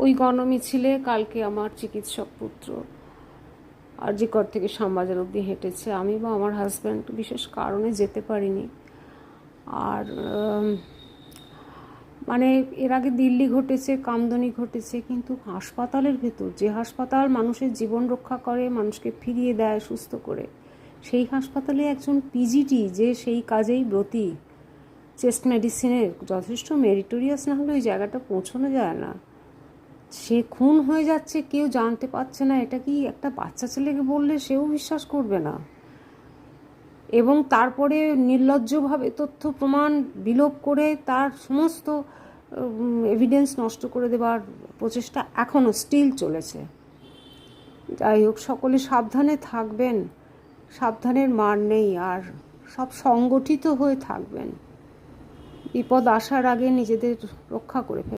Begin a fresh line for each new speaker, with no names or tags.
ওই গণমিছিলে কালকে আমার চিকিৎসক পুত্র আরজিকর থেকে শ্যামবাজার অবধি হেঁটেছে। আমি বা আমার হাজব্যান্ড বিশেষ কারণে যেতে পারিনি। আর মানে এর আগে দিল্লি ঘটেছে, কামদুনি ঘটেছে, কিন্তু হাসপাতালের ভেতর, যে হাসপাতাল মানুষের জীবন রক্ষা করে, মানুষকে ফিরিয়ে দেয় সুস্থ করে, সেই হাসপাতালে একজন পিজিটি যে সেই কাজেই ব্রতী, চেস্ট মেডিসিনের যথেষ্ট মেরিটোরিয়াস না হলে ওই জায়গাটা পৌঁছানো যায় না, সে খুন হয়ে যাচ্ছে, কেউ জানতে পারছে না। এটা কি একটা বাচ্চা ছেলেকে বললে সেও বিশ্বাস করবে না। এবং তারপরে নির্লজ্জভাবে তথ্য প্রমাণ বিলোপ করে তার সমস্ত এভিডেন্স নষ্ট করে দেওয়ার প্রচেষ্টা এখনও স্টিল চলেছে। যাই হোক, সকলে সাবধানে থাকবেন, সাবধানের মার নেই, আর সব সংগঠিত হয়ে থাকবেন। বিপদ আসার আগে নিজেদের রক্ষা করে ফেলবেন।